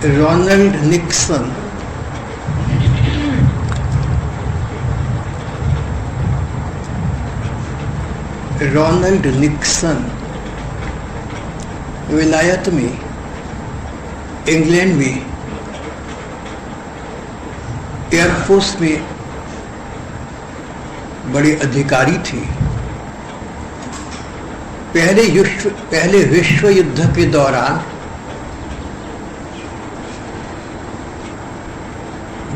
Ronald Nixon विलायत में, England में एयरफोर्स में बड़े अधिकारी थे। पहले विश्व युद्ध के दौरान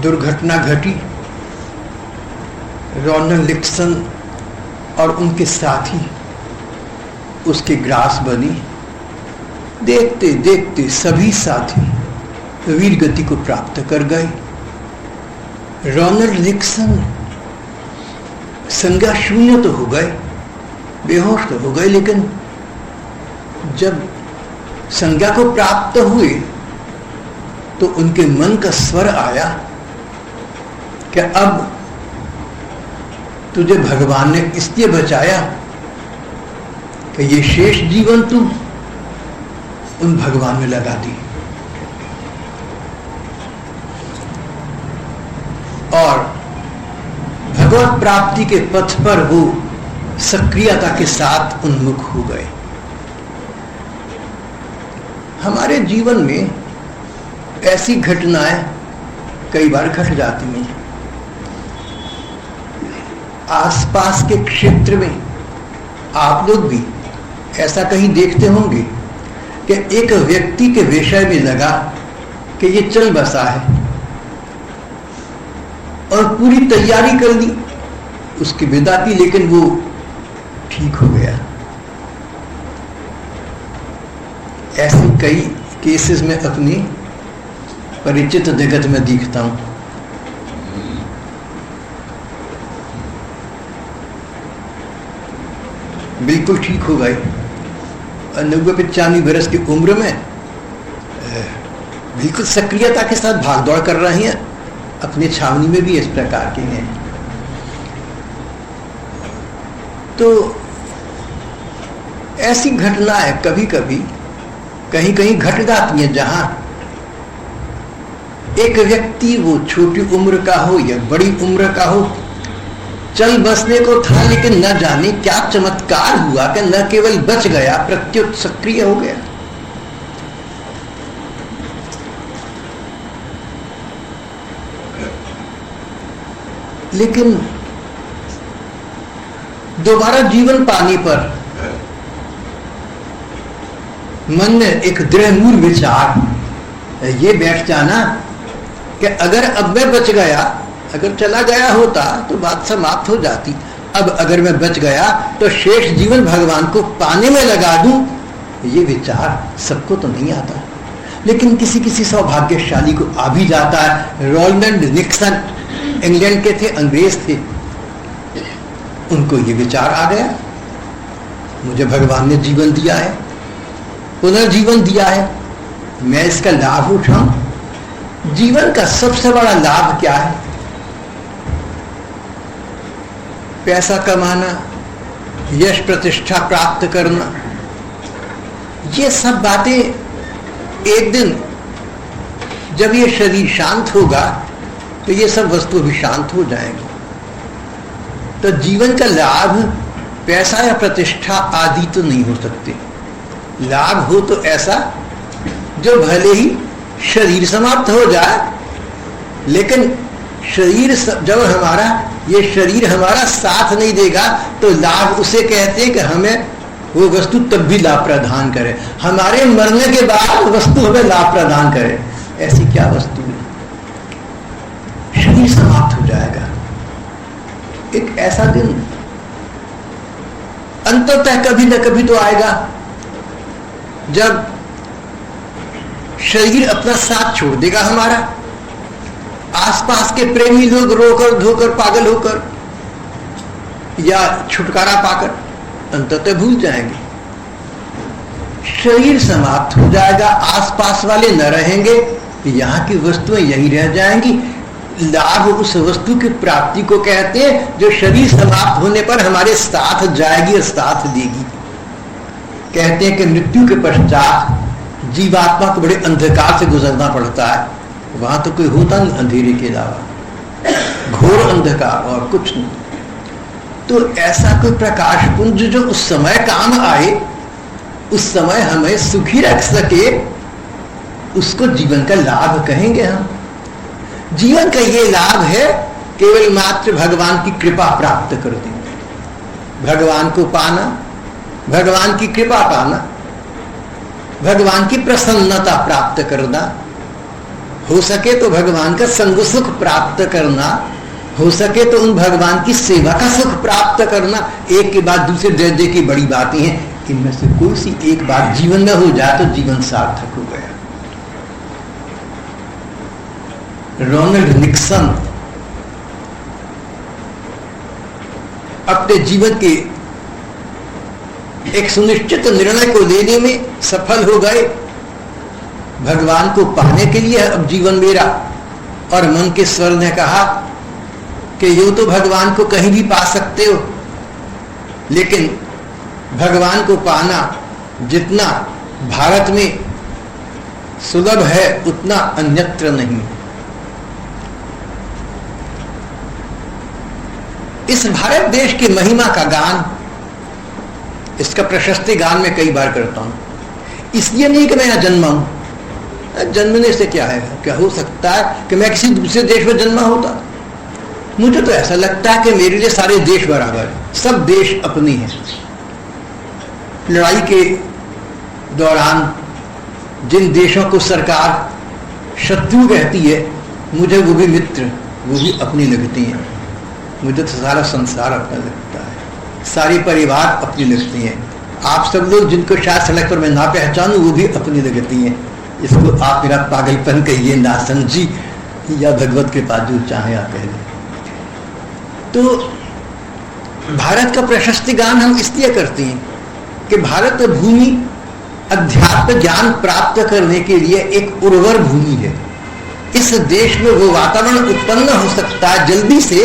दुर्घटना घटी। रोनाल्ड निक्सन और उनके साथी उसके ग्रास बने। देखते देखते सभी साथी वीर गति को प्राप्त कर गए। रोनाल्ड निक्सन संज्ञा शून्य तो हो गए, बेहोश तो हो गए, लेकिन जब संज्ञा को प्राप्त हुए तो उनके मन का स्वर आया कि अब तुझे भगवान ने इसलिए बचाया कि ये शेष जीवन तू उन भगवान में लगा दी। और भगवत प्राप्ति के पथ पर वो सक्रियता के साथ उन्मुख हो गए। हमारे जीवन में ऐसी घटनाएं कई बार घट जाती हैं। आसपास के क्षेत्र में आप लोग भी ऐसा कहीं देखते होंगे कि एक व्यक्ति के विषय में लगा कि ये चल बसा है और पूरी तैयारी कर ली उसकी विदा की, लेकिन वो ठीक हो गया। ऐसे कई केसेस में अपनी परिचित जगत में दिखता हूं। बिल्कुल ठीक हो गए, 90-95 वर्ष की उम्र में बिल्कुल सक्रियता के साथ भाग दौड़ कर रहे हैं। अपने छावनी में भी इस प्रकार के हैं। तो ऐसी घटनाएं कभी कभी कहीं कहीं घट जाती हैं, जहां एक व्यक्ति, वो छोटी उम्र का हो या बड़ी उम्र का हो, चल बसने को था, लेकिन न जाने क्या चमत्कार हुआ कि न केवल बच गया, प्रत्युत सक्रिय हो गया। लेकिन दोबारा जीवन पाने पर मन में एक दृढ़ विचार ये बैठ जाना कि अगर अब मैं बच गया, अगर चला गया होता तो बात समाप्त हो जाती। अब अगर मैं बच गया तो शेष जीवन भगवान को पाने में लगा दूं। ये विचार सबको तो नहीं आता, लेकिन किसी किसी सौभाग्यशाली को आ भी जाता है। रोनाल्ड निक्सन इंग्लैंड के थे, अंग्रेज थे, उनको ये विचार आ गया, मुझे भगवान ने जीवन दिया है, पुनर्जीवन दिया है, मैं इसका लाभ उठाऊं। जीवन का सबसे बड़ा लाभ क्या है? पैसा कमाना, यश प्रतिष्ठा प्राप्त करना, ये सब बातें एक दिन जब ये शरीर शांत होगा तो ये सब वस्तु भी शांत हो जाएंगी। तो जीवन का लाभ पैसा या प्रतिष्ठा आदि तो नहीं हो सकते। लाभ हो तो ऐसा जो भले ही शरीर समाप्त हो जाए, लेकिन शरीर जब ये शरीर हमारा साथ नहीं देगा तो लाभ उसे कहते हैं कि हमें वो वस्तु तब भी लाभ प्रदान करे, हमारे मरने के बाद वस्तु हमें लाभ प्रदान करे। ऐसी क्या वस्तु है? शरीर समाप्त हो जाएगा। एक ऐसा दिन अंततः कभी न कभी तो आएगा जब शरीर अपना साथ छोड़ देगा हमारा। आसपास के प्रेमी लोग रोकर धोकर पागल होकर या छुटकारा पाकर अंततः भूल जाएंगे। शरीर समाप्त हो जाएगा, आसपास वाले न रहेंगे, यहाँ की वस्तुएं यही रह जाएंगी। लाभ उस वस्तु की प्राप्ति को कहते हैं जो शरीर समाप्त होने पर हमारे साथ जाएगी और साथ देगी। कहते हैं कि मृत्यु के पश्चात जीवात्मा को बड़े अंधकार से गुजरना पड़ता है, वहां तो कोई होता नहीं अंधेरे के अलावा, घोर अंधकार और कुछ नहीं। तो ऐसा कोई प्रकाश पुंज जो उस समय काम आए, उस समय हमें सुखी रख सके, उसको जीवन का लाभ कहेंगे हम। जीवन का ये लाभ है केवल मात्र भगवान की कृपा प्राप्त कर दी, भगवान को पाना, भगवान की कृपा पाना, भगवान की प्रसन्नता प्राप्त करना, हो सके तो भगवान का संग सुख प्राप्त करना, हो सके तो उन भगवान की सेवा का सुख प्राप्त करना। एक के बाद दूसरे दर्जे की बड़ी बातें हैं, इनमें से कोई सी एक बात जीवन में हो जाए तो जीवन सार्थक हो गया। रोनाल्ड निक्सन अपने जीवन के एक सुनिश्चित निर्णय को लेने में सफल हो गए। भगवान को पाने के लिए अब जीवन मेरा, और मन के स्वर ने कहा कि यूं तो भगवान को कहीं भी पा सकते हो, लेकिन भगवान को पाना जितना भारत में सुलभ है उतना अन्यत्र नहीं। इस भारत देश की महिमा का गान, इसका प्रशस्ति गान मैं कई बार करता हूं, इसलिए नहीं कि मैं यहां जन्मा हूं, जन्मने से क्या है, क्या हो सकता है कि मैं किसी दूसरे देश में जन्मा होता। मुझे तो ऐसा लगता है कि मेरे लिए सारे देश बराबर हैं, सब देश अपने हैं। लड़ाई के दौरान जिन देशों को सरकार शत्रु कहती है, मुझे वो भी मित्र, वो भी अपनी लगती हैं। मुझे तो सारा संसार अपना लगता है, सारे परिवार अपनी लगती हैं। आप सब लोग जिनको शायद सड़क पर मैं ना पहचानूं, वो भी अपनी लगती हैं। इसको आप मेरा पागलपन कहिए, नासमझी, या भगवत कृपा, जो चाहे आप कह लें। तो भारत का प्रशस्ति गान हम इसलिए करते हैं कि भारत भूमि अध्यात्म ज्ञान प्राप्त करने के लिए एक उर्वर भूमि है। इस देश में वो वातावरण उत्पन्न हो सकता है जल्दी से,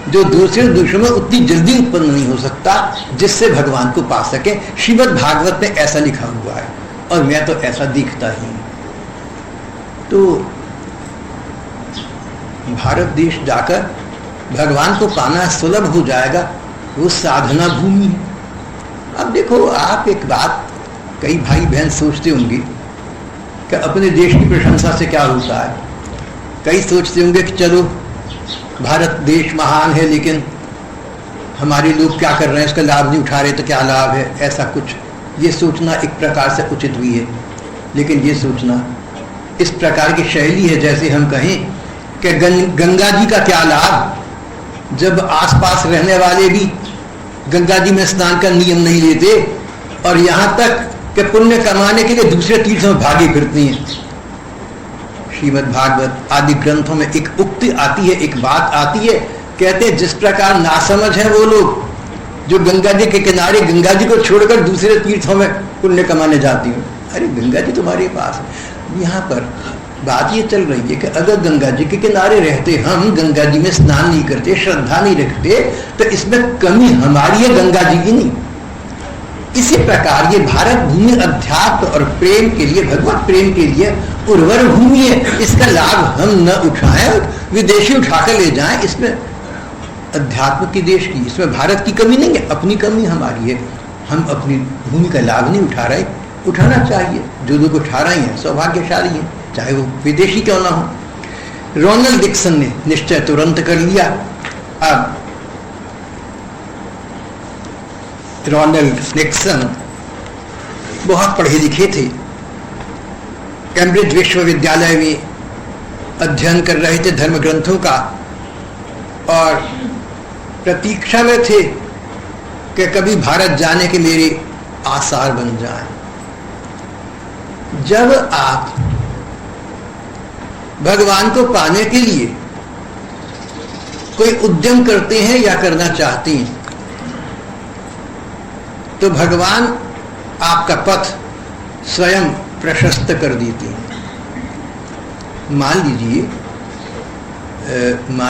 जो दूसरे देशों में उतनी जल्दी उत्पन्न नहीं हो सकता, जिससे भगवान को पा सके। श्रीमद् भागवत में ऐसा लिखा हुआ है, और मैं तो ऐसा दिखता ही हूं। तो भारत देश जाकर भगवान को पाना सुलभ हो जाएगा, वो साधना भूमि है। अब देखो, आप एक बात कई भाई बहन सोचते होंगे कि अपने देश की प्रशंसा से क्या होता है। कई सोचते होंगे कि चलो भारत देश महान है, लेकिन हमारे लोग क्या कर रहे हैं, उसका लाभ नहीं उठा रहे, तो क्या लाभ है, ऐसा कुछ। ये सोचना एक प्रकार से उचित भी है, लेकिन ये सोचना इस प्रकार की शैली है जैसे हम कहें कि गंगा जी का क्या लाभ, जब आसपास रहने वाले भी गंगा जी में स्नान का नियम नहीं लेते, और यहां तक कि पुण्य कमाने के लिए दूसरे तीर्थों में भागी फिरती हैं। श्रीमद् भागवत आदि ग्रंथों में एक उक्ति आती है, एक बात आती है, कहते हैं जिस प्रकार नासमझ है वो लोग जो गंगा जी के किनारे गंगा जी को छोड़कर दूसरे तीर्थों में पुण्य कमाने जाती हूँ। अरे गंगा जी तुम्हारे पास है। यहाँ पर बात ये चल रही है कि अगर गंगा जी के किनारे रहते हम गंगा जी में स्नान नहीं करते, श्रद्धा नहीं रखते, तो इसमें कमी हमारी है, गंगा जी की नहीं। इसी प्रकार ये भारत भूमि अध्यात्म और प्रेम के लिए, भगवत प्रेम के लिए उर्वर भूमि है। इसका लाभ हम न उठाएं, विदेशी उठाकर ले जाएं। इसमें अध्यात्म की देश की, इसमें भारत की कमी नहीं है, अपनी कमी हमारी है। हम अपनी भूमि का लाभ नहीं उठा रहे, उठाना चाहिए। जो लोग उठा रहे हैं सौभाग्यशाली हैं, चाहे वो विदेशी क्यों ना हो। रोनाल्ड निक्सन ने निश्चय तुरंत कर लिया। अब रोनाल्ड निक्सन बहुत पढ़े लिखे थे, कैम्ब्रिज विश्वविद्यालय में अध्ययन कर रहे थे धर्म ग्रंथों का, और प्रतीक्षा में थे कि कभी भारत जाने के मेरे आसार बन जाएं। जब आप भगवान को पाने के लिए कोई उद्यम करते हैं या करना चाहते हैं, तो भगवान आपका पथ स्वयं प्रशस्त कर देते हैं। मान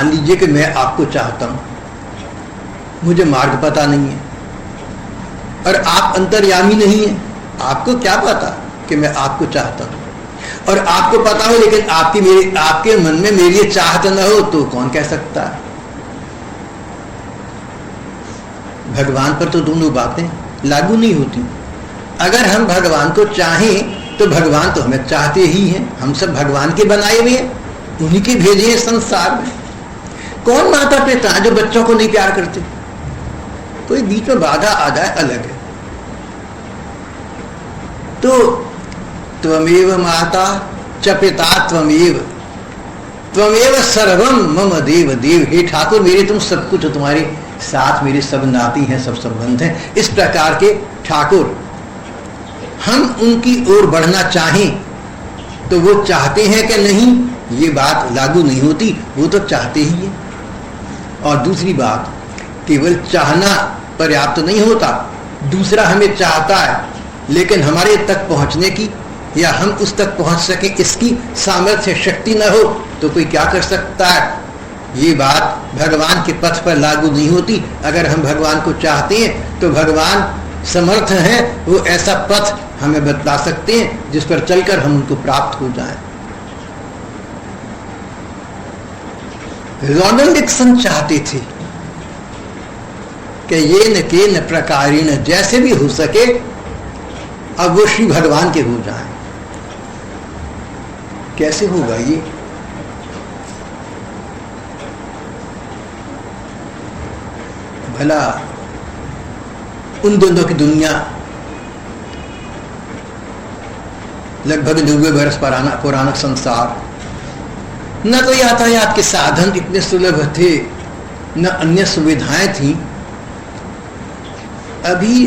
लीजिए कि मैं आपको चाहता हूं, मुझे मार्ग पता नहीं है, और आप अंतर्यामी नहीं है, आपको क्या पता कि मैं आपको चाहता हूं, और आपको पता हो लेकिन आपके मन में मेरी चाहत न हो, तो कौन कह सकता है? भगवान पर तो दोनों बातें लागू नहीं होती। अगर हम भगवान को चाहें तो भगवान तो हमें चाहते ही हैं। हम सब भगवान के बनाए हुए हैं, उन्हीं के भेजे हैं संसार में। कौन माता पिता जो बच्चों को नहीं प्यार करते? कोई बीच में बाधा आ जाए अलग है। तो त्वमेव माता च पिता त्वमेव सर्वम मम देव देव। हे ठाकुर, मेरे तुम सब कुछ, तुम्हारे साथ मेरे सब नाती हैं, सब संबंध हैं। इस प्रकार के ठाकुर, हम उनकी ओर बढ़ना चाहें तो वो चाहते हैं कि नहीं, ये बात लागू नहीं होती। वो तो चाहते ही है। और दूसरी बात, केवल चाहना पर्याप्त नहीं होता, दूसरा हमें चाहता है लेकिन हमारे तक पहुंचने की या हम उस तक पहुंच सके इसकी सामर्थ्य शक्ति न हो, तो कोई क्या कर सकता है? ये बात भगवान के पथ पर लागू नहीं होती। अगर हम भगवान को चाहते हैं तो भगवान समर्थ है, वो ऐसा पथ हमें बतला सकते हैं जिस पर चलकर हम उनको प्राप्त हो जाएं। रोनाल्ड डिक्सन चाहते थे कि ये न के न प्रकारेण, जैसे भी हो सके अब वो श्री भगवान के हो जाएं। कैसे होगा ये? भला उन दोनों की दुनिया लगभग 90 वर्ष पुराना संसार, न तो यातायात के साधन इतने सुलभ थे, न अन्य सुविधाएं थी। अभी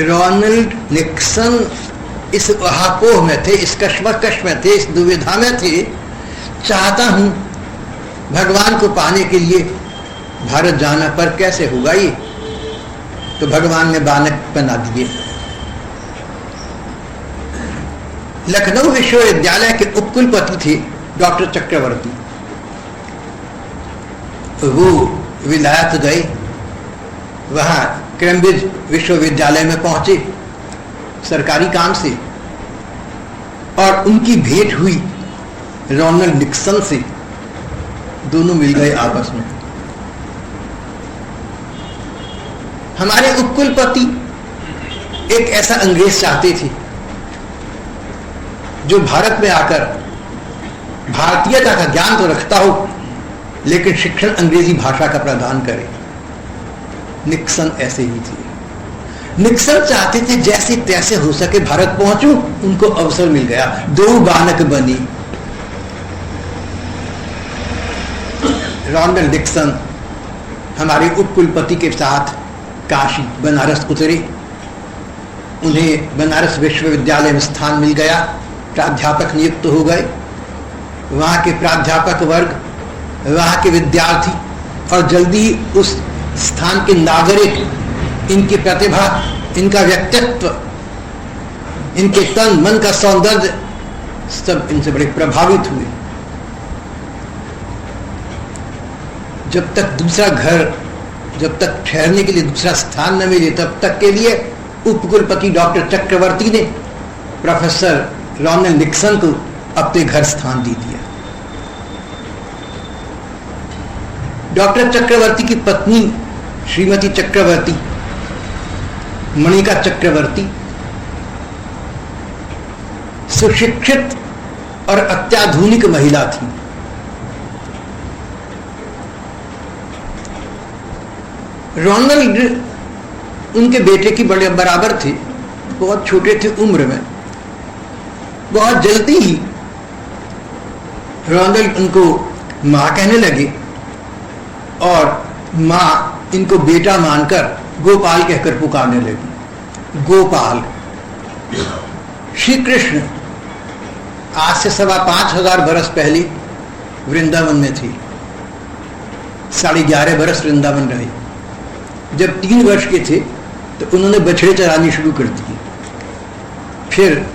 रोनाल्ड निक्सन इस वहापोह में थे, इस कश्मकश में थे, इस दुविधा में थे। चाहता हूं भगवान को पाने के लिए भारत जाना, पर कैसे होगा ये? तो भगवान ने बानक बना दिए। लखनऊ विश्वविद्यालय के उपकुलपति थे डॉक्टर चक्रवर्ती। तो वो विलायत गए, वहां कैम्ब्रिज विश्वविद्यालय में पहुंचे सरकारी काम से, और उनकी भेंट हुई रोनाल्ड निक्सन से। दोनों मिल गए आपस में। हमारे उपकुलपति एक ऐसा अंग्रेज चाहते थे जो भारत में आकर भारतीयता का ज्ञान तो रखता हो लेकिन शिक्षण अंग्रेजी भाषा का प्रदान करे। निक्सन ऐसे ही थे। निक्सन चाहते थे जैसे तैसे हो सके भारत पहुंचूं, उनको अवसर मिल गया। दो बानक बनी। रोनाल्ड निक्सन हमारे उपकुलपति के साथ काशी बनारस उतरे। उन्हें बनारस विश्वविद्यालय में स्थान मिल गया, प्राध्यापक नियुक्त हो गए। वहाँ के प्राध्यापक वर्ग, वहाँ के विद्यार्थी और जल्दी ही उस स्थान के नागरिक इनकी प्रतिभा, इनका व्यक्तित्व, इनके तन मन का सौंदर्य सब इनसे बड़े प्रभावित हुए। जब तक दूसरा घर, जब तक ठहरने के लिए दूसरा स्थान न मिले, तब तक के लिए उपकुलपति डॉक्टर चक्रवर्ती ने प्रोफेसर रोनाल्ड निक्सन को अपने घर स्थान दे दिया। डॉक्टर चक्रवर्ती की पत्नी श्रीमती चक्रवर्ती, मणिका चक्रवर्ती, सुशिक्षित और अत्याधुनिक महिला थी। रोनाल्ड उनके बेटे की बड़े बराबर थे, बहुत छोटे थे उम्र में। बहुत जल्दी ही रोनाल्ड उनको मां कहने लगे और मां इनको बेटा मानकर गोपाल कहकर पुकारने लगी। गोपाल। श्री कृष्ण आज से 5,500 बरस पहले वृंदावन में थे। 11.5 बरस वृंदावन रहे। जब 3 वर्ष के थे तो उन्होंने बछड़े चरानी शुरू कर दी, फिर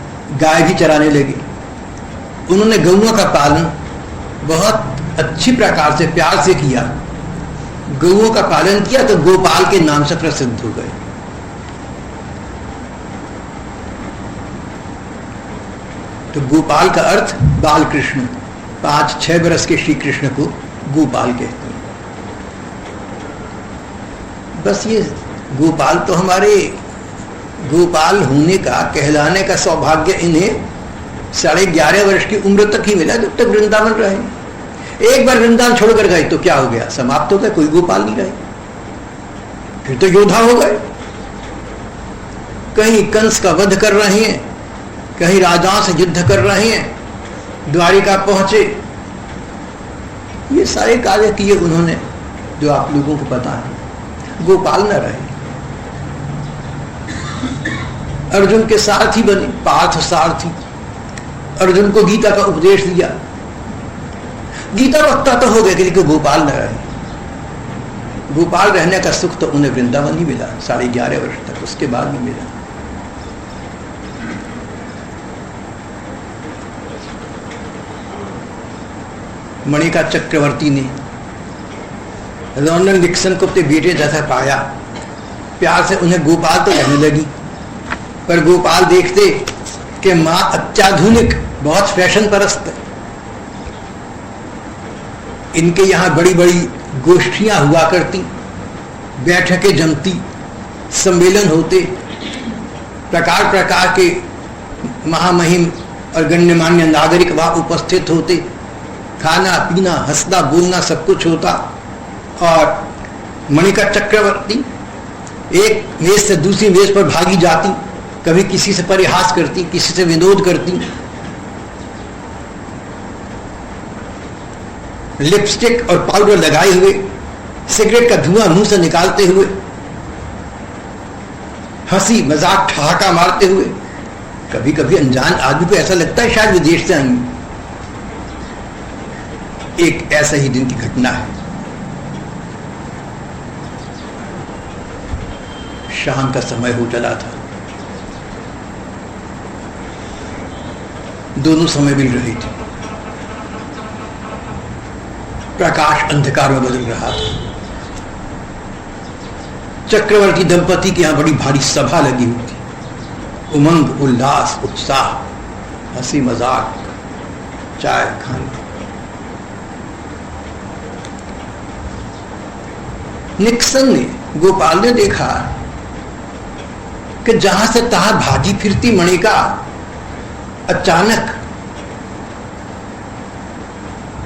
गाय भी चराने लगे। उन्होंने गौओं का पालन बहुत अच्छी प्रकार से, प्यार से किया। गौओं का पालन किया तो गोपाल के नाम से प्रसिद्ध हो गए। तो गोपाल का अर्थ बाल कृष्ण, 5-6 बरस के श्री कृष्ण को गोपाल कहते हैं। बस ये गोपाल तो हमारे गोपाल होने का, कहलाने का सौभाग्य इन्हें 11.5 वर्ष की उम्र तक ही मिला, जब तक वृंदावन रहे। एक बार वृंदावन छोड़कर गए तो क्या हो गया, समाप्त हो गया, कोई गोपाल नहीं रहे। फिर तो योद्धा हो गए, कहीं कंस का वध कर रहे हैं, कहीं राजाओं से युद्ध कर रहे हैं, द्वारिका पहुंचे। ये सारे कार्य किए उन्होंने जो आप लोगों को पता है। गोपाल न रहे, अर्जुन के सारथी बने, पार्थ सारथी, अर्जुन को गीता का उपदेश दिया। गीता वक्ता तो हो गए, लेकिन गोपाल न रहे। गोपाल रहने का सुख तो उन्हें वृंदावन ही मिला 11.5 वर्ष तक, उसके बाद नहीं मिला। मणिका चक्रवर्ती ने रोनाल्ड निक्सन को अपने बेटे जैसा पाया, प्यार से उन्हें गोपाल तो कहने लगी, पर गोपाल देखते कि मां अत्याधुनिक, बहुत फैशन परस्त, इनके यहां बड़ी बड़ी गोष्ठियां हुआ करती, बैठकें जमती, सम्मेलन होते, प्रकार प्रकार के महामहिम और गण्यमान्य नागरिक वहां उपस्थित होते, खाना पीना हंसना बोलना सब कुछ होता। और मणिका चक्रवर्ती एक मेज से दूसरी मेज पर भागी जाती, कभी किसी से परिहास करती, किसी से विनोद करती, लिपस्टिक और पाउडर लगाए हुए, सिगरेट का धुआं मुंह से निकालते हुए, हंसी मजाक ठहाका मारते हुए, कभी कभी अनजान आदमी को ऐसा लगता है शायद विदेश से आई। एक ऐसा ही दिन की घटना है। शाम का समय हो चला था, दोनों समय मिल रही थी, प्रकाश अंधकार में बदल रहा था। चक्रवर्ती दंपति की यहां बड़ी भारी सभा लगी हुई थी, उमंग उल्लास उत्साह, हंसी मजाक, चाय खाने। निक्सन ने, गोपाल ने देखा कि जहां से तहां भागी फिरती मणिका अचानक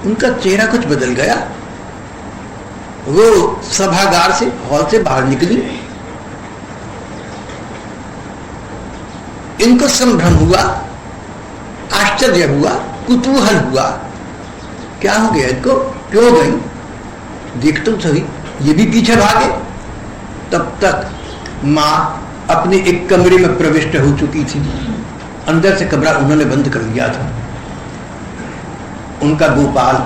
उनका चेहरा कुछ बदल गया। वो सभागार से, हॉल से बाहर निकली, इनको संभ्रम हुआ, आश्चर्य हुआ, कुतूहल हुआ, क्या हो गया इनको, क्यों गई, देख तो सही, ये भी पीछे भागे। तब तक मां अपने एक कमरे में प्रविष्ट हो चुकी थी, अंदर से कमरा उन्होंने बंद कर दिया था। उनका गोपाल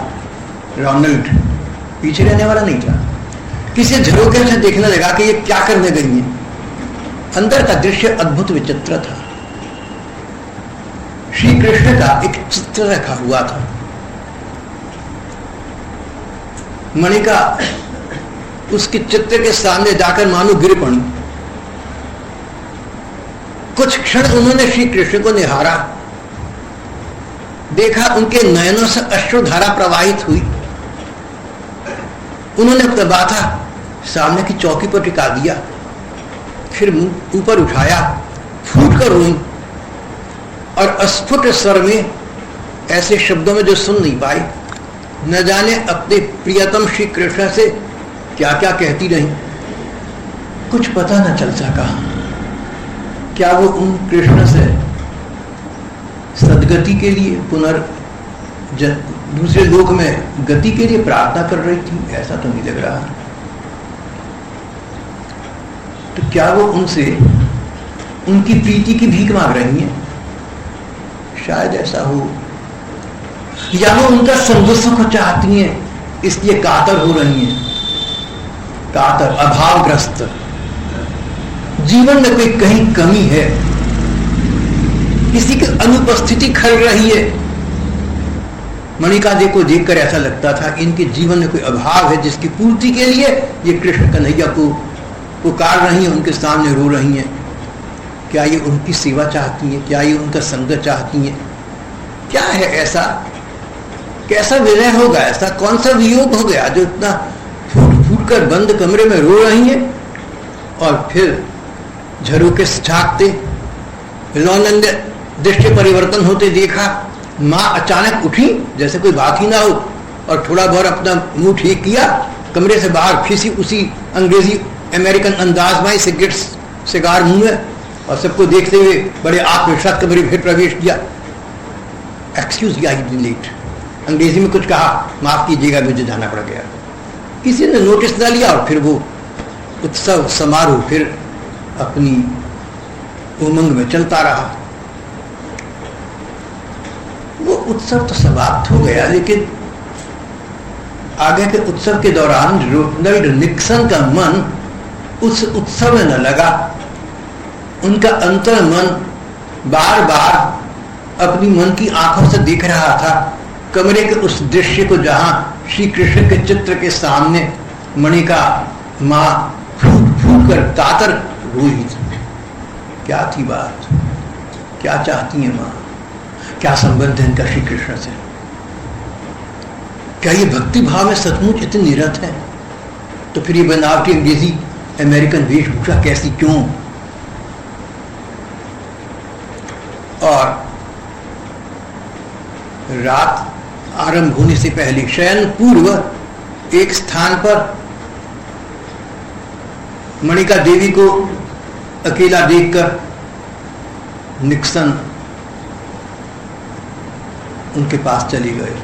रोनाल्ड पीछे रहने वाला नहीं था, किसी झरोखे से देखने लगा कि ये क्या करने गई है। अंदर का दृश्य अद्भुत विचित्र था। श्री कृष्ण का एक चित्र रखा हुआ था। मणिका उसके चित्र के सामने जाकर मानो गिर पड़ी। कुछ क्षण उन्होंने श्री कृष्ण को निहारा, देखा उनके नयनों से अश्रुधारा प्रवाहित हुई। उन्होंने अपना माथा सामने की चौकी पर टिका दिया, फिर मुंह ऊपर उठाया, फूट कर रोई और अस्फुट स्वर में, ऐसे शब्दों में जो सुन नहीं पाई, न जाने अपने प्रियतम श्री कृष्ण से क्या क्या कहती रही। कुछ पता न चल सका, क्या वो उन कृष्ण से सदगति के लिए, दूसरे लोक में गति के लिए प्रार्थना कर रही थी, ऐसा तो नहीं लग रहा। तो क्या वो उनसे उनकी प्रीति की भीख मांग रही हैं? शायद ऐसा हो, या वो उनका संग को चाहती हैं, इसलिए कातर हो रही हैं, कातर, अभावग्रस्त, जीवन में कोई कहीं कमी है, किसी की अनुपस्थिति खल रही है। मणिका को देखकर ऐसा लगता था कि इनके जीवन में कोई अभाव है, जिसकी पूर्ति के लिए ये कृष्ण कन्हैया को पुकार रही हैं, उनके सामने रो रही हैं। क्या ये उनकी सेवा चाहती हैं? क्या ये उनका संग चाहती हैं? क्या है ऐसा, कैसा विनय होगा, ऐसा कौन सा वियोग हो गया जो इतना फूट फूट कर बंद कमरे में रो रही है। और फिर झरोके से झांकते रोनन ने दृष्टि परिवर्तन होते देखा। माँ अचानक उठी जैसे कोई बात ही ना हो और थोड़ा बहुत अपना मुंह ठीक किया, कमरे से बाहर फिसी उसी अंग्रेजी अमेरिकन अंदाज में सिगार मुंह में, और सबको देखते हुए बड़े आत्मविश्वास कमरे में प्रवेश किया। एक्सक्यूज आई बी लेट, अंग्रेजी में कुछ कहा, माफ कीजिएगा मुझे जाना पड़ गया। किसी ने नोटिस ना लिया और फिर वो उत्सव समारोह फिर अपनी उमंग में चलता रहा। वो उत्सव तो समाप्त हो गया, लेकिन आगे के उत्सव के दौरान रोनाल्ड निक्सन का मन उस उत्सव में न लगा। उनका अंतर मन बार बार अपनी मन की आंखों से देख रहा था कमरे के उस दृश्य को जहां श्री कृष्ण के चित्र के सामने मणिका माँ फूट फूट कर कातर रोई थी। क्या थी बात, क्या चाहती है माँ, क्या संबंध है इनका श्री कृष्ण से? क्या ये भक्ति भाव में सचमुच इतनी निरत है? तो फिर ये बनावटी अंग्रेजी अमेरिकन वेशभूषा कैसी, क्यों? और रात आरंभ होने से पहले शयन पूर्व एक स्थान पर मणिका देवी को अकेला देखकर निक्सन उनके पास चली गए,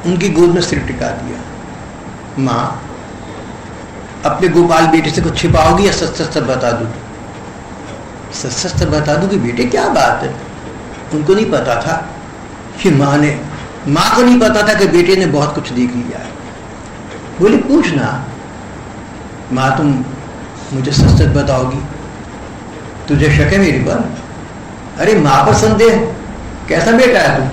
उनकी गोद में सिर टिका दिया। मां, अपने गोपाल बेटे से कुछ छिपाओगी या सच सच बता दूं? सच सच बता दूं कि बेटे क्या बात है? उनको नहीं पता था कि मां को नहीं पता था कि बेटे ने बहुत कुछ देख लिया है। बोले पूछना मां, तुम मुझे सच सच बताओगी? तुझे शक है मेरे पर? अरे मां पर संदेह, कैसा बेटा है तू?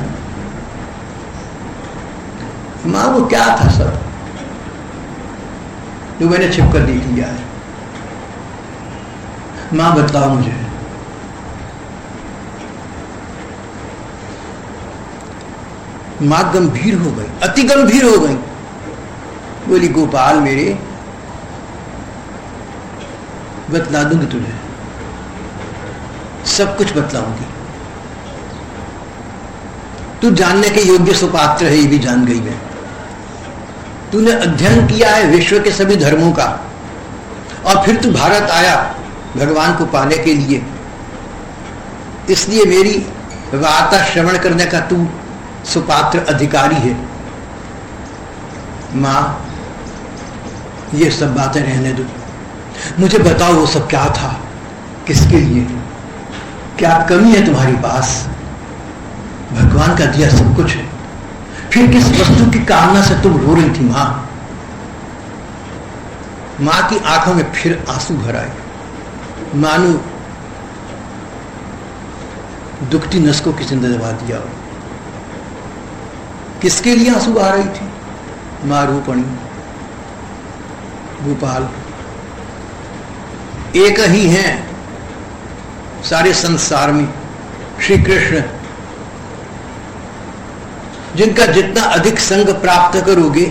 मां, वो क्या था सब जो मैंने छिप कर देख लिया है? मां बताओ मुझे। मां गंभीर हो गई, अति गंभीर हो गई। बोली गोपाल मेरे, बतला दूंगी तुझे, सब कुछ बतलाऊंगी। तू जानने के योग्य सुपात्र है, ये भी जान गई मैं। तूने अध्ययन किया है विश्व के सभी धर्मों का, और फिर तू भारत आया भगवान को पाने के लिए, इसलिए मेरी वार्ता श्रवण करने का तू सुपात्र अधिकारी है। मां, ये सब बातें रहने दो, मुझे बताओ वो सब क्या था, किसके लिए, क्या कमी है तुम्हारे पास? भगवान का दिया सब कुछ है, फिर किस वस्तु की कामना से तुम रो रही थी? मां की आंखों में फिर आंसू भर आए, मानो दुखती नस को किसी ने दबा दिया हो। किसके लिए आंसू आ रही थी? मां रो पड़ी। गोपाल, एक ही हैं सारे संसार में, श्री कृष्ण, जिनका जितना अधिक संग प्राप्त करोगे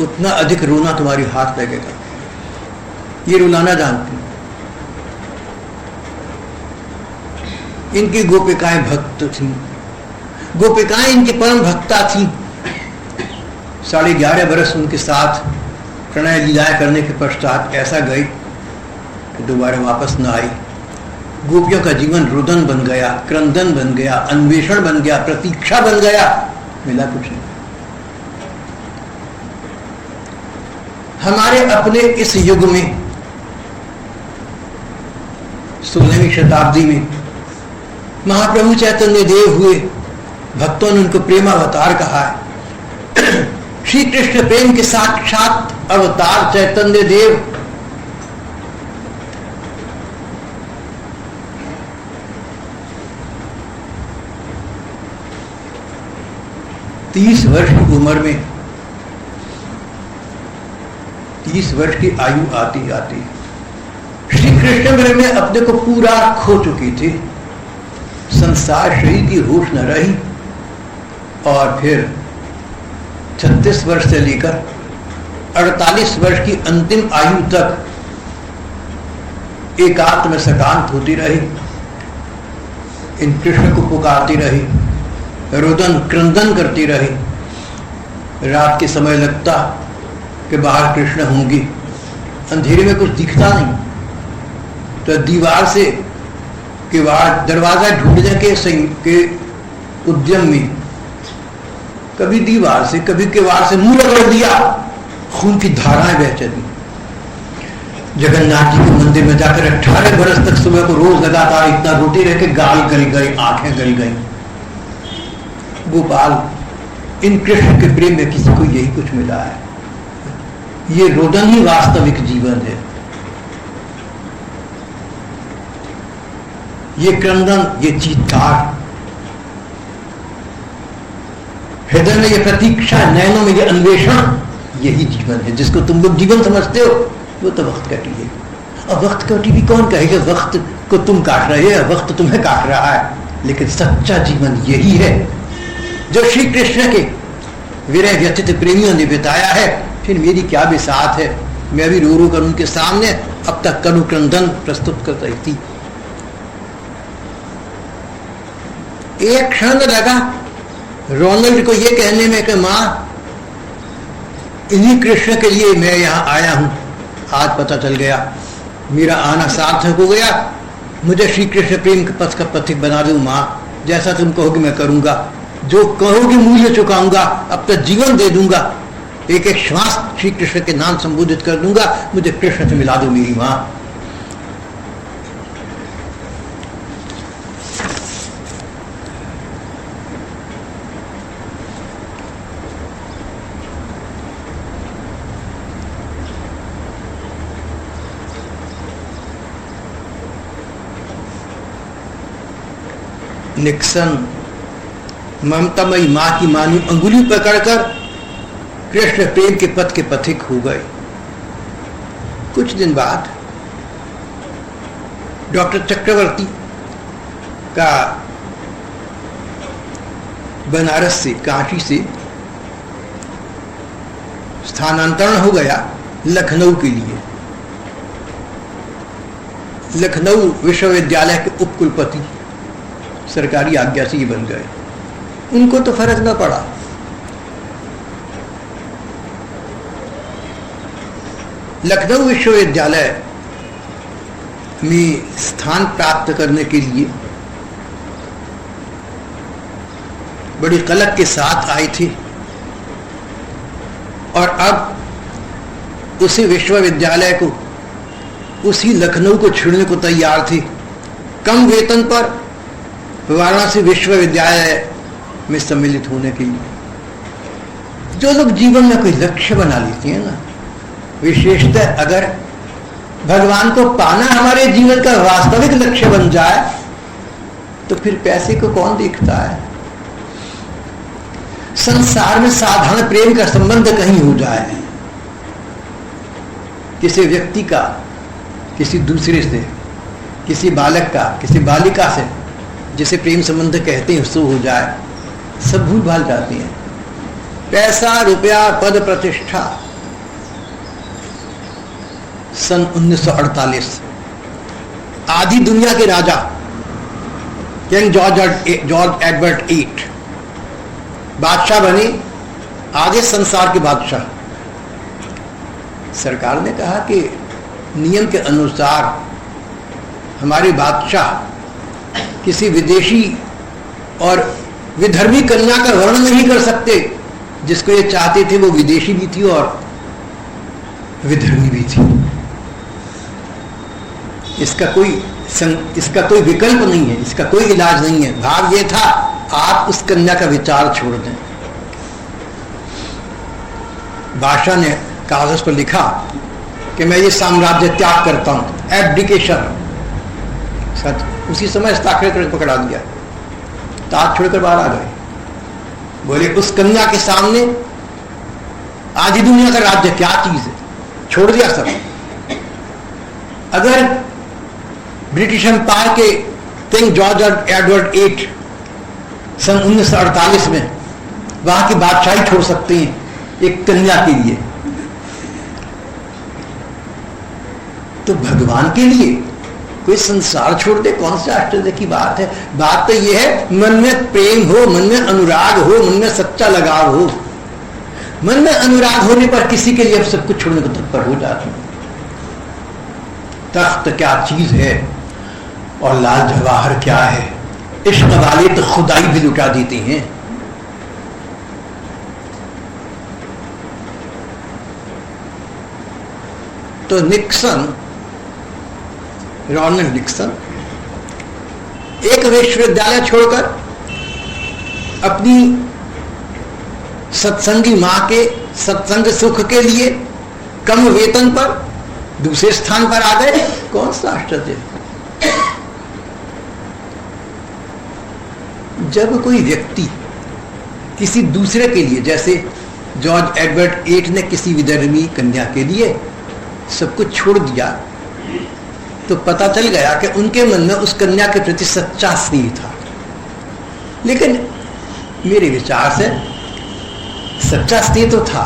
उतना अधिक रोना तुम्हारे हाथ लगेगा। ये रुलाना जानती, इनकी गोपिकाएं भक्त थी, गोपिकाएं इनकी परम भक्ता थी। 11.5 बरस उनके साथ प्रणय लीलाएं करने के पश्चात ऐसा गई कि दोबारा वापस न आई। गोपियों का जीवन रुदन बन गया, क्रंदन बन गया, अन्वेषण बन गया, प्रतीक्षा बन गया, मिला कुछ नहीं। हमारे अपने इस युग में 16वीं शताब्दी में महाप्रभु चैतन्य देव हुए, भक्तों ने उनको प्रेमावतार कहा है। श्री कृष्ण प्रेम के साक्षात अवतार चैतन्य देव तीस वर्ष की उम्र में, 30 वर्ष की आयु आती आती श्री कृष्ण में अपने को पूरा खो चुके थे। संसार शरीर की होश न रही और फिर 36 वर्ष से लेकर 48 वर्ष की अंतिम आयु तक एकांत में सकांत होती रही, इन कृष्ण को पुकारती रही, रुदन क्रंदन करती रही। रात के समय लगता कि बाहर कृष्ण होंगी, अंधेरे में कुछ दिखता नहीं, तो दीवार से किवाड़ दरवाजा ढूंढने के उद्यम में कभी दीवार से कभी किवाड़ से मुंह रगड़ दिया, खून की धाराएं बह चली। जगन्नाथ जी के मंदिर में जाकर 18 बरस तक सुबह को रोज लगातार इतना रोटी रह के गाल गल गई, आंखें गल गई। गोपाल, इन कृष्ण के प्रेम में किसी को यही कुछ मिला है। ये रोदन ही वास्तविक जीवन है, ये क्रंदन, ये चीत्कार, हृदय में ये प्रतीक्षा, नैनों में ये अन्वेषण, यही जीवन है। जिसको तुम लोग जीवन समझते हो वो तो वक्त कटी है। और वक्त कटी भी कौन कहेगा? वक्त को तुम काट रहे हो, वक्त तुम्हें काट रहा है। लेकिन सच्चा जीवन यही है जो श्री कृष्ण के विरह व्यतीत प्रेमियों ने बिताया है। फिर मेरी क्या बिसात है, मैं भी रो रो कर उनके सामने अब तक कनु क्रंदन प्रस्तुत कर रही थी। एक क्षण लगा रोनल्ड को ये कहने में कि मां, इन्हीं कृष्ण के लिए मैं यहां आया हूं। आज पता चल गया, मेरा आना सार्थक हो गया। मुझे श्री कृष्ण प्रेम के पथ का पथिक बना दो मां, जैसा तुम कहोगे मैं करूंगा, जो कहोगे मूल्य चुकाऊंगा, अब तक जीवन दे दूंगा, एक एक श्वास श्री कृष्ण के नाम संबोधित कर दूंगा। मुझे कृष्ण से मिला दो मेरी मां। निक्सन ममतामयी मां की मानी अंगुली पकड़कर कृष्ण प्रेम के पथ के पथिक हो गए। कुछ दिन बाद डॉक्टर चक्रवर्ती का बनारस से, काशी से स्थानांतरण हो गया लखनऊ के लिए। लखनऊ विश्वविद्यालय के उपकुलपति सरकारी आज्ञा से ही बन गए। उनको तो फर्क न पड़ा। लखनऊ विश्वविद्यालय में स्थान प्राप्त करने के लिए बड़ी कलक के साथ आए थे और अब उसी विश्वविद्यालय को, उसी लखनऊ को छोड़ने को तैयार थे, कम वेतन पर वाराणसी विश्वविद्यालय में सम्मिलित होने के लिए। जो लोग जीवन में कोई लक्ष्य बना लेते हैं ना, विशेषतः अगर भगवान को पाना हमारे जीवन का वास्तविक लक्ष्य बन जाए, तो फिर पैसे को कौन देखता है। संसार में साधारण प्रेम का संबंध कहीं हो जाए, किसी व्यक्ति का किसी दूसरे से, किसी बालक का किसी बालिका से, जिसे प्रेम संबंध कहते हैं, उससे हो जाए, सब भूल भाल जाते हैं। पैसा, रुपया, पद, प्रतिष्ठा। सन 1948 आधी दुनिया के राजा किंग जॉर्ज एडवर्ड 8 बादशाह बने, आधे संसार के बादशाह। सरकार ने कहा कि नियम के अनुसार हमारे बादशाह किसी विदेशी और विधर्मी कन्या का वर्णन नहीं कर सकते। जिसको ये चाहते थे वो विदेशी भी थी और विधर्मी भी थी। इसका कोई विकल्प नहीं है, इसका कोई इलाज नहीं है। भाव ये था, आप उस कन्या का विचार छोड़ दें। बादशाह ने कागज पर लिखा कि मैं ये साम्राज्य त्याग करता हूं, एब्डिकेशन। सच उसी समय हस्ताक्षर करके पकड़ा दिया, ताज छोड़कर बाहर आ गए। बोले उस कन्या के सामने आधी दुनिया का राज्य क्या चीज है, छोड़ दिया सब। अगर ब्रिटिश एम्पायर के किंग जॉर्ज एडवर्ड 8 सन 1948 में वहां की बादशाही छोड़ सकते हैं एक कन्या के लिए, तो भगवान के लिए कोई संसार छोड़ दे, कौन से आश्चर्य की बात है। बात तो यह है मन में प्रेम हो, मन में अनुराग हो, मन में सच्चा लगाव हो। मन में अनुराग होने पर किसी के लिए सब कुछ छोड़ने को तत्पर हो जाते हैं। तख्त क्या चीज है और लाल जवाहर क्या है, इश्क वाले तो खुदाई भी लुटा देते हैं। तो निक्सन, रोनाल्ड निक्सन एक विश्वविद्यालय छोड़कर अपनी सत्संगी मां के सत्संग सुख के लिए कम वेतन पर दूसरे स्थान पर आ गए। कौन सा आश्चर्य। जब कोई व्यक्ति किसी दूसरे के लिए, जैसे जॉर्ज एडवर्ड 8 ने किसी विधर्मी कन्या के लिए सब कुछ छोड़ दिया, तो पता चल गया कि उनके मन में उस कन्या के प्रति सच्चा स्नेह था। लेकिन मेरे विचार से सच्चा स्नेह तो था,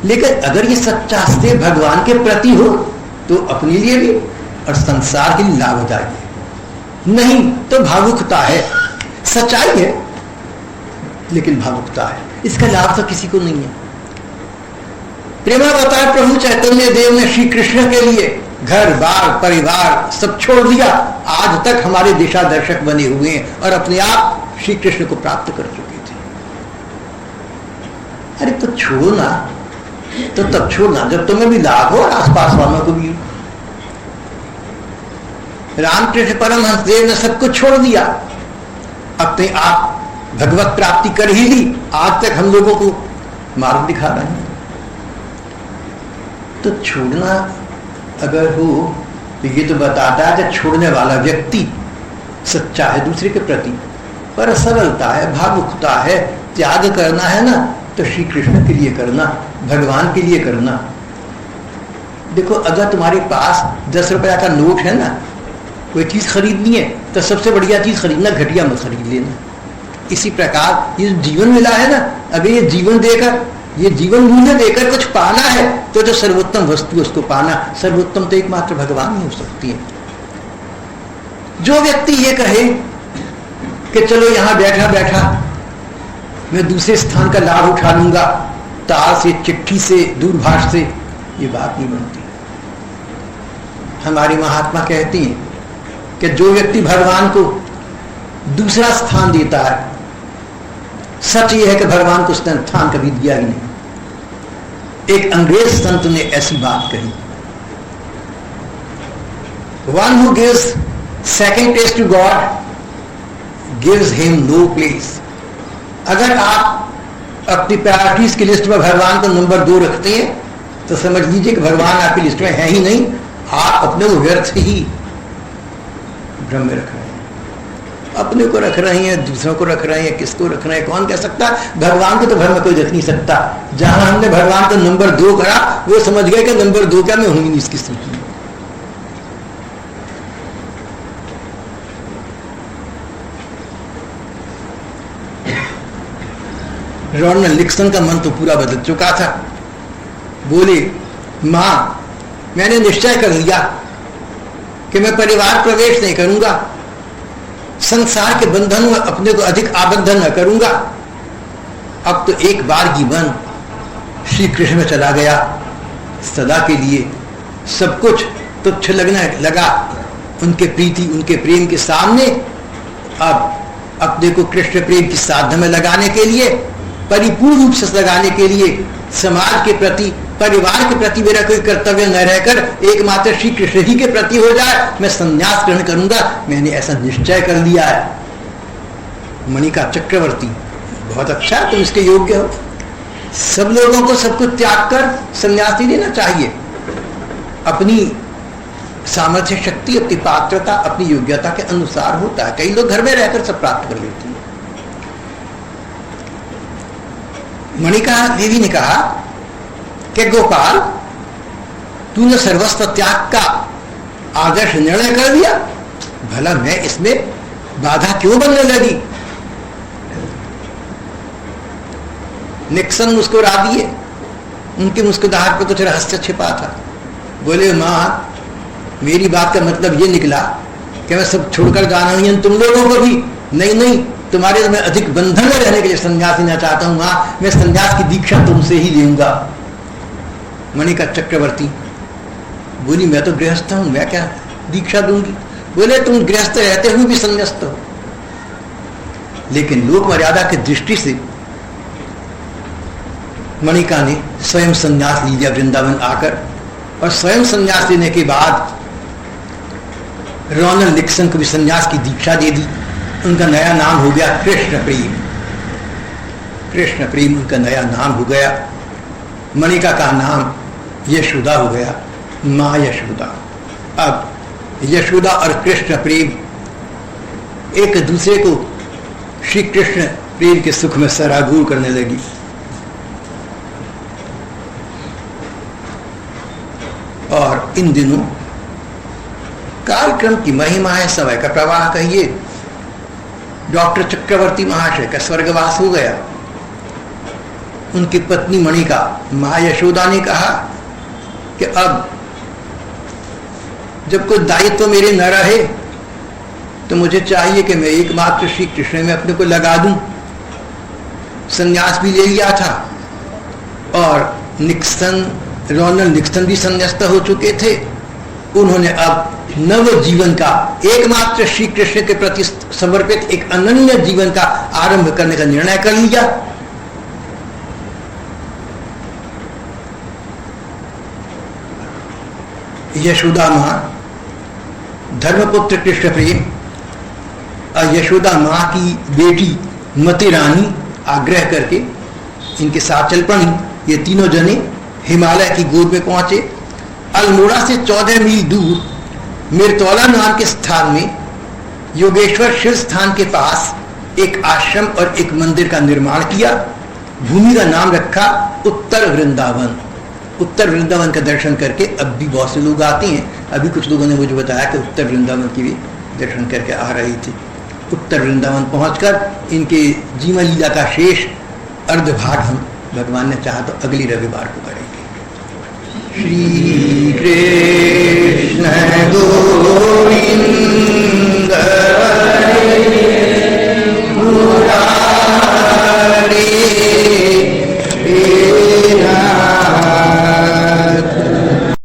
लेकिन अगर ये सच्चा स्नेह भगवान के प्रति हो तो अपने लिए भी और संसार के लिए लाभदायक है। नहीं तो भावुकता है। सच्चाई है लेकिन भावुकता है, इसका लाभ तो किसी को नहीं है। प्रेमावतार प्रभु चैतन्य देव ने श्री कृष्ण के लिए घर बार परिवार सब छोड़ दिया, आज तक हमारे दिशा दर्शक बने हुए हैं और अपने आप श्री कृष्ण को प्राप्त कर चुके थे। अरे तो छोड़ना तो तब छोड़ना जब तुम्हें भी लाभ हो और आसपास वालों को भी। रामकृष्ण परमहंस देव ने सब कुछ छोड़ दिया, अपने आप भगवत प्राप्ति कर ही ली, आज तक हम लोगों को मार्ग दिखा रहे हैं। तो छोड़ना अगर हो तो ये तो बताता है कि छोड़ने वाला व्यक्ति सच्चा है दूसरे के प्रति, पर सरलता है, भावुकता है। त्याग करना है ना तो श्री कृष्ण के लिए करना, भगवान के लिए करना। देखो अगर तुम्हारे पास 10 रुपया का नोट है ना, कोई चीज खरीदनी है तो सबसे बढ़िया चीज खरीदना, घटिया मत खरीद लेना। इसी प्रकार ये जीवन मिला है ना, अगर ये जीवन देकर, ये जीवन मूल्य देकर कुछ पाना है तो जो सर्वोत्तम वस्तु उसको पाना। सर्वोत्तम तो एकमात्र भगवान ही हो सकती है। जो व्यक्ति ये कहे कि चलो यहां बैठा बैठा मैं दूसरे स्थान का लाभ उठा लूंगा, तार से, चिट्ठी से, दूरभाष से, ये बात नहीं बनती। हमारी महात्मा कहती हैं कि जो व्यक्ति भगवान को दूसरा स्थान देता है, सच ये है कि भगवान को स्थान कभी दिया ही नहीं। एक अंग्रेज संत ने ऐसी बात कही, one who gives second test to God gives him no place. अगर आप अपनी प्रायोरिटीज की लिस्ट में भगवान को नंबर 2 रखते हैं तो समझ लीजिए कि भगवान आपकी लिस्ट में है ही नहीं, आप अपने को व्यर्थ ही भ्रम में रख रहे हैं। अपने को रख रहे हैं, दूसरों को रख रहे हैं, किसको रख रहे हैं कौन कह सकता। भगवान को तो भ्रम में कोई रख नहीं सकता। जहां हमने भगवान को नंबर 2 करा वो समझ गए कि नंबर 2 क्या, मैं हूं ही नहीं इसकी स्थिति में। रोनाल्ड निक्सन का मन तो पूरा बदल चुका था। बोले, मां मैंने निश्चय कर लिया कि मैं परिवार प्रवेश नहीं करूंगा, संसार के बंधन में अपने को अधिक आबद्ध न करूंगा। अब तो एक बार की मन श्री कृष्ण में चला गया, सदा के लिए सब कुछ तुच्छ लगने लगा उनके प्रीति, उनके प्रेम के सामने। अब अपने को कृष्ण प्रेम की साधना में लगाने के लिए, परिपूर्ण रूप से लगाने के लिए, समाज के प्रति, परिवार के प्रति मेरा कोई कर्तव्य न रहकर एकमात्र श्री कृष्ण ही के प्रति हो जाए, मैं संन्यास ग्रहण करूंगा। मैंने ऐसा निश्चय कर लिया है। मणिका चक्रवर्ती, बहुत अच्छा, तुम इसके योग्य हो। सब लोगों को सब कुछ त्याग कर संन्यास नहीं लेना चाहिए। अपनी सामर्थ्य शक्ति, अपनी पात्रता, अपनी योग्यता के अनुसार होता है। कई लोग घर में रहकर सब प्राप्त कर लेते हैं। मणिका देवी ने कहा कि गोपाल, तूने सर्वस्व त्याग का आदर्श निर्णय कर दिया, भला मैं इसमें बाधा क्यों बनने लगी। निक्सन मुस्कुरा दिए, उनकी मुस्कुराहट पर कुछ रहस्य छिपा था। बोले माँ, मेरी बात का मतलब ये निकला कि मैं सब छोड़कर जाना हूं तुम लोगों को भी नहीं, नहीं, तुम्हारे मैं अधिक बंधन में रहने के लिए संन्यास लेना चाहता हूं माँ, मैं संन्यास की दीक्षा तुमसे ही लूंगा। मणिका चक्रवर्ती बोली मैं तो गृहस्थ हूं, मैं क्या दीक्षा दूंगी। बोले तुम गृहस्थ रहते हुए भी संन्यास्त हो, लेकिन लोक मर्यादा की दृष्टि से मणिका ने स्वयं संन्यास लिया वृंदावन आकर, और स्वयं संन्यास लेने के बाद रोनाल्ड निक्सन को भी संन्यास की दीक्षा दे दी। उनका नया नाम हो गया कृष्ण प्रेम। कृष्ण प्रेम उनका नया नाम हो गया। मणिका का नाम यशोदा हो गया, माँ यशोदा। अब यशोदा और कृष्ण प्रेम एक दूसरे को श्री कृष्ण प्रेम के सुख में सरागूर करने लगी। और इन दिनों कालक्रम की महिमा है, समय का प्रवाह कहिए। डॉक्टर चक्रवर्ती महाशय का स्वर्गवास हो गया। उनकी पत्नी मणिका माँ यशोदा ने कहा कि अब जब कोई दायित्व मेरे न रहे तो मुझे चाहिए कि मैं एकमात्र श्री कृष्ण में अपने को लगा दूं। संन्यास भी ले लिया था और रोनाल्ड निक्सन भी संन्यास्त हो चुके थे। उन्होंने अब नव जीवन का, एकमात्र श्री कृष्ण के प्रति समर्पित एक अनन्य जीवन का आरंभ करने का निर्णय कर लिया। यशोदा मां धर्मपुत्र कृष्ण प्रेम और यशोदा मां की बेटी मति रानी आग्रह करके इनके साथ चल पड़ी। ये तीनों जने हिमालय की गोद में पहुंचे। अल्मोड़ा से 14 मील दूर मिर्तौला नाम के स्थान में योगेश्वर शिव स्थान के पास एक आश्रम और एक मंदिर का निर्माण किया। भूमि का नाम रखा उत्तर वृंदावन। उत्तर वृंदावन का दर्शन करके अब भी बहुत से लोग आते हैं। अभी कुछ लोगों ने मुझे बताया कि उत्तर वृंदावन की भी दर्शन करके आ रही थी। उत्तर वृंदावन पहुंचकर इनके जीवन लीला का शेष अर्धभाग हम भगवान ने चाहा तो अगली रविवार को करेंगे। श्री कृष्ण